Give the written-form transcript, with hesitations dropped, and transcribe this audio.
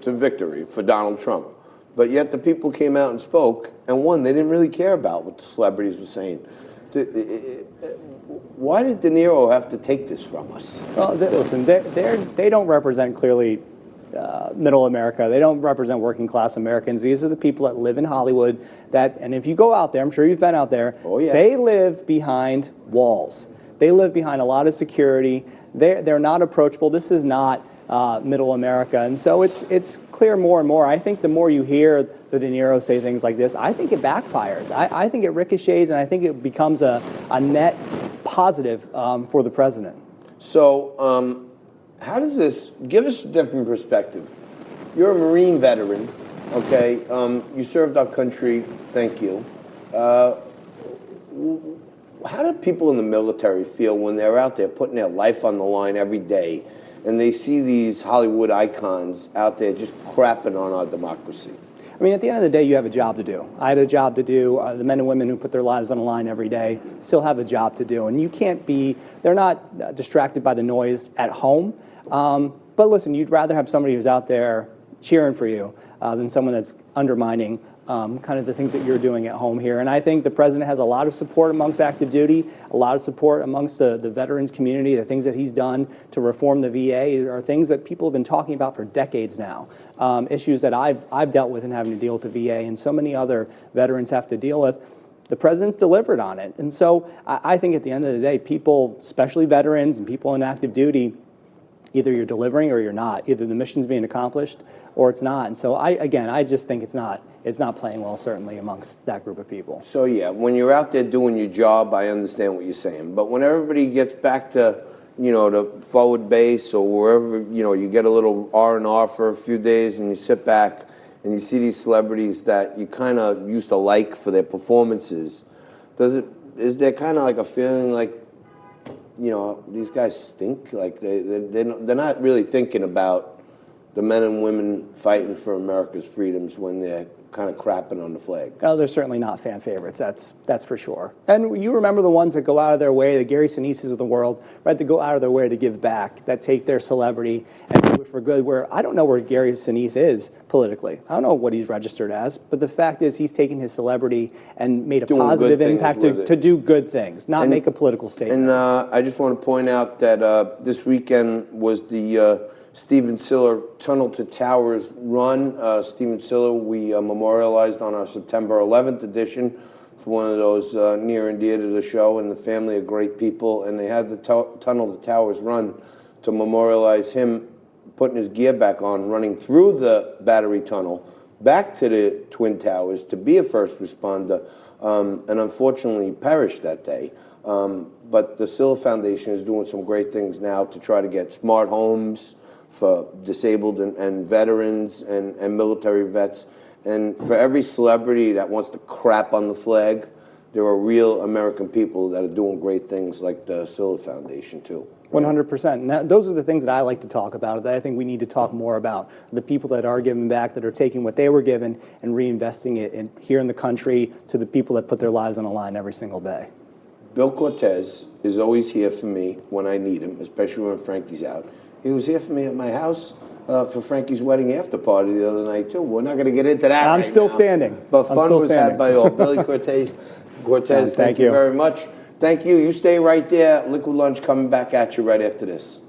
to victory for Donald Trump. But yet the people came out and spoke and won. They didn't really care about what the celebrities were saying. Why did De Niro have to take this from us? Well, listen, they don't represent clearly middle America. They don't represent working class Americans. These are the people that live in Hollywood and if you go out there, I'm sure you've been out there, oh, yeah. They live behind walls. They live behind a lot of security. They're not approachable. This is not middle America. And so it's clear more and more. I think the more you hear the De Niro say things like this, I think it backfires. I think it ricochets, and I think it becomes a net positive for the president. So how does this, give us a different perspective. You're a Marine veteran, okay? You served our country, thank you. How do people in the military feel when they're out there putting their life on the line every day and they see these Hollywood icons out there just crapping on our democracy? I mean, at the end of the day, you have a job to do. I had a job to do. The men and women who put their lives on the line every day still have a job to do. And you can't be, they're not distracted by the noise at home. But listen, you'd rather have somebody who's out there cheering for you than someone that's undermining kind of the things that you're doing at home here. And I think the president has a lot of support amongst active duty, a lot of support amongst the veterans community. The things that he's done to reform the VA are things that people have been talking about for decades now. Issues that I've dealt with in having to deal with the VA and so many other veterans have to deal with. The president's delivered on it. And so I think at the end of the day, people, especially veterans and people in active duty, either you're delivering or you're not. Either the mission's being accomplished or it's not. And so I just think it's not playing well, certainly amongst that group of people. So yeah, when you're out there doing your job, I understand what you're saying. But when everybody gets back to, the forward base or wherever, you get a little R&R for a few days and you sit back and you see these celebrities that you kind of used to like for their performances, is there kind of like a feeling like, these guys stink? Like they're not really thinking about the men and women fighting for America's freedoms when they're kind of crapping on the flag. Oh, they're certainly not fan favorites. That's for sure. And you remember the ones that go out of their way, the Gary Sinises of the world, right? That go out of their way to give back, that take their celebrity and do it for good. Where I don't know where Gary Sinise is politically. I don't know what he's registered as, but the fact is he's taken his celebrity and made a positive impact to do good things, not make a political statement. And I just want to point out that this weekend was the Stephen Siller Tunnel to Towers run. Stephen Siller, we memorialized on our September 11th edition for one of those near and dear to the show, and the family of great people. And they had the Tunnel to Towers run to memorialize him putting his gear back on, running through the Battery Tunnel back to the Twin Towers to be a first responder, and unfortunately perished that day. But the Siller Foundation is doing some great things now to try to get smart homes for disabled and veterans and military vets. And for every celebrity that wants to crap on the flag, there are real American people that are doing great things like the Siller Foundation too. 100%. And those are the things that I like to talk about, that I think we need to talk more about. The people that are giving back, that are taking what they were given and reinvesting it here in the country, to the people that put their lives on the line every single day. Bill Cortez is always here for me when I need him, especially when Frankie's out. He was here for me at my house for Frankie's wedding after party the other night, too. We're not going to get into that I'm still now. standing. But fun was had by all. Billy Cortez, thank you very much. Thank you. You stay right there. Liquid Lunch coming back at you right after this.